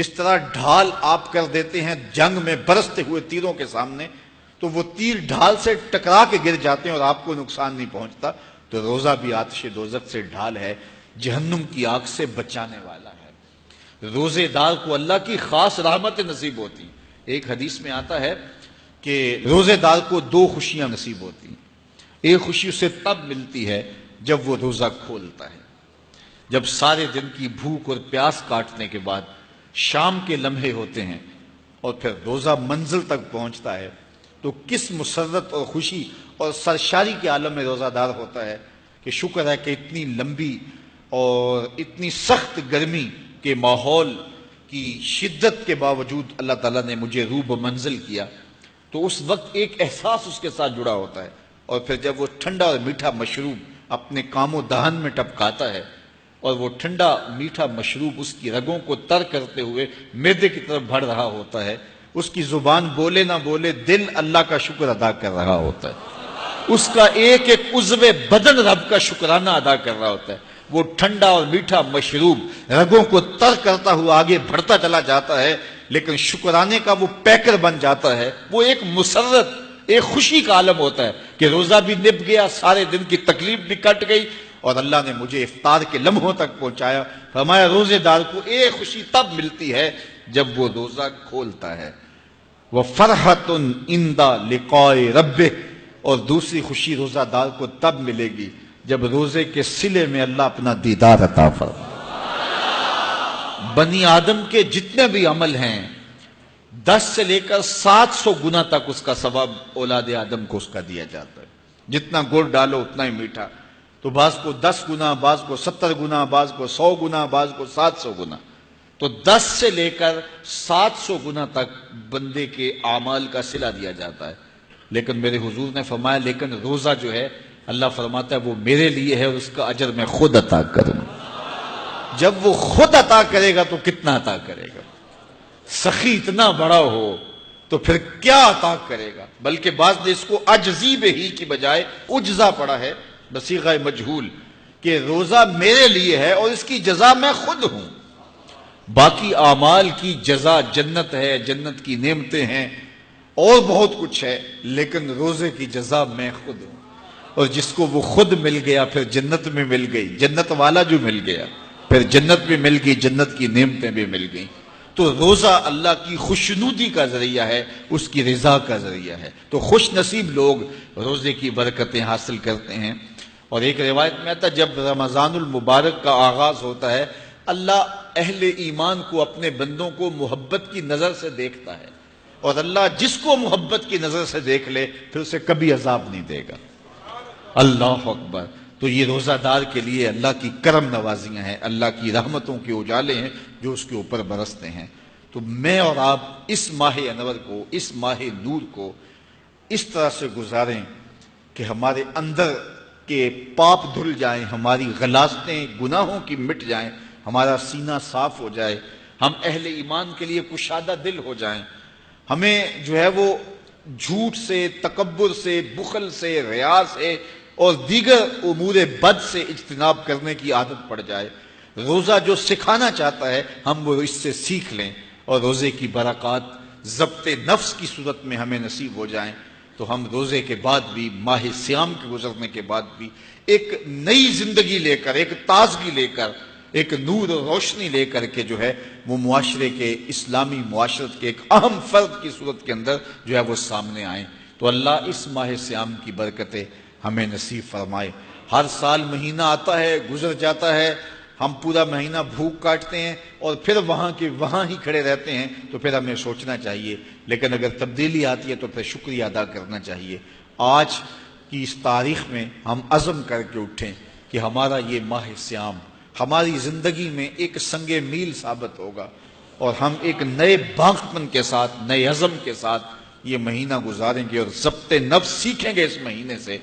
جس طرح ڈھال آپ کر دیتے ہیں جنگ میں برستے ہوئے تیروں کے سامنے، تو وہ تیر ڈھال سے ٹکرا کے گر جاتے ہیں اور آپ کو نقصان نہیں پہنچتا، تو روزہ بھی آتش دوزخ سے ڈھال ہے، جہنم کی آگ سے بچانے والا ہے۔ روزے دار کو اللہ کی خاص رحمت نصیب ہوتی۔ ایک حدیث میں آتا ہے کہ روزے دار کو دو خوشیاں نصیب ہوتی ہیں۔ ایک خوشی اسے تب ملتی ہے جب وہ روزہ کھولتا ہے، جب سارے دن کی بھوک اور پیاس کاٹنے کے بعد شام کے لمحے ہوتے ہیں اور پھر روزہ منزل تک پہنچتا ہے، تو کس مسرت اور خوشی اور سرشاری کے عالم میں روزہ دار ہوتا ہے کہ شکر ہے کہ اتنی لمبی اور اتنی سخت گرمی کے ماحول کی شدت کے باوجود اللہ تعالیٰ نے مجھے روب منزل کیا۔ تو اس وقت ایک احساس اس کے ساتھ جڑا ہوتا ہے، اور پھر جب وہ ٹھنڈا اور میٹھا مشروب اپنے کام و دہن میں ٹپکاتا ہے اور وہ ٹھنڈا میٹھا مشروب اس کی رگوں کو تر کرتے ہوئے معدے کی طرف بڑھ رہا ہوتا ہے، اس کی زبان بولے نہ بولے دل اللہ کا شکر ادا کر رہا ہوتا ہے، اس کا ایک ایک عضو بدن رب کا شکرانہ ادا کر رہا ہوتا ہے۔ وہ ٹھنڈا اور میٹھا مشروب رگوں کو تر کرتا ہوا آگے بڑھتا چلا جاتا ہے، لیکن شکرانے کا وہ پیکر بن جاتا ہے۔ وہ ایک مسرت، ایک خوشی کا عالم ہوتا ہے کہ روزہ بھی نب گیا، سارے دن کی تکلیف بھی کٹ گئی، اور اللہ نے مجھے افطار کے لمحوں تک پہنچایا۔ فرمایا روزے دار کو ایک خوشی تب ملتی ہے جب وہ روزہ کھولتا ہے، وَفَرْحَةٌ عِنْدَ لِقَاءِ رَبِّهِ، اور دوسری خوشی روزہ دار کو تب ملے گی جب روزے کے صلے میں اللہ اپنا دیدار عطا فرمائے۔ بنی آدم کے جتنے بھی عمل ہیں 10 سے لے کر 700 گنا تک اس کا ثواب اولاد آدم کو اس کا دیا جاتا ہے۔ جتنا گڑ ڈالو اتنا ہی میٹھا، تو بعض کو 10 گنا، بعض کو 70 گنا، بعض کو 100 گنا، بعض کو 700 گنا، تو 10 سے لے کر 700 گنا تک بندے کے اعمال کا صلہ دیا جاتا ہے۔ لیکن میرے حضور نے فرمایا لیکن روزہ جو ہے اللہ فرماتا ہے وہ میرے لیے ہے اور اس کا اجر میں خود عطا کروں۔ جب وہ خود عطا کرے گا تو کتنا عطا کرے گا؟ سخی اتنا بڑا ہو تو پھر کیا عطا کرے گا؟ بلکہ بعض نے اس کو عجزی بہی کی بجائے اجزا پڑھا ہے بصیغہ مجہول، کہ روزہ میرے لیے ہے اور اس کی جزا میں خود ہوں۔ باقی اعمال کی جزا جنت ہے، جنت کی نعمتیں ہیں اور بہت کچھ ہے، لیکن روزے کی جزا میں خود ہوں۔ اور جس کو وہ خود مل گیا پھر جنت میں مل گئی، جنت والا جو مل گیا پھر جنت بھی مل گئی، جنت کی نعمتیں بھی مل گئیں۔ تو روزہ اللہ کی خوشنودی کا ذریعہ ہے، اس کی رضا کا ذریعہ ہے۔ تو خوش نصیب لوگ روزے کی برکتیں حاصل کرتے ہیں۔ اور ایک روایت میں آتا ہے جب رمضان المبارک کا آغاز ہوتا ہے اللہ اہل ایمان کو، اپنے بندوں کو محبت کی نظر سے دیکھتا ہے، اور اللہ جس کو محبت کی نظر سے دیکھ لے پھر اسے کبھی عذاب نہیں دے گا۔ اللہ اکبر۔ تو یہ روزہ دار کے لیے اللہ کی کرم نوازیاں ہیں، اللہ کی رحمتوں کے اجالے ہیں جو اس کے اوپر برستے ہیں۔ تو میں اور آپ اس ماہ انور کو، اس ماہ نور کو اس طرح سے گزاریں کہ ہمارے اندر کے پاپ دھل جائیں، ہماری غلاظتیں گناہوں کی مٹ جائیں، ہمارا سینہ صاف ہو جائے، ہم اہل ایمان کے لیے کشادہ دل ہو جائیں، ہمیں جو ہے وہ جھوٹ سے، تکبر سے، بخل سے، ریا سے اور دیگر امور بد سے اجتناب کرنے کی عادت پڑ جائے۔ روزہ جو سکھانا چاہتا ہے ہم وہ اس سے سیکھ لیں، اور روزے کی برکات ضبط نفس کی صورت میں ہمیں نصیب ہو جائیں، تو ہم روزے کے بعد بھی، ماہ صیام کے گزرنے کے بعد بھی ایک نئی زندگی لے کر، ایک تازگی لے کر، ایک نور و روشنی لے کر کے جو ہے وہ معاشرے کے، اسلامی معاشرت کے ایک اہم فرد کی صورت کے اندر جو ہے وہ سامنے آئیں۔ تو اللہ اس ماہ صیام کی برکتیں ہمیں نصیب فرمائے۔ ہر سال مہینہ آتا ہے، گزر جاتا ہے، ہم پورا مہینہ بھوک کاٹتے ہیں اور پھر وہاں کے وہاں ہی کھڑے رہتے ہیں، تو پھر ہمیں سوچنا چاہیے، لیکن اگر تبدیلی آتی ہے تو پھر شکریہ ادا کرنا چاہیے۔ آج کی اس تاریخ میں ہم عزم کر کے اٹھیں کہ ہمارا یہ ماہ صیام ہماری زندگی میں ایک سنگ میل ثابت ہوگا، اور ہم ایک نئے باغپن کے ساتھ، نئے عزم کے ساتھ یہ مہینہ گزاریں گے اور ضبط نفس سیکھیں گے اس مہینے سے۔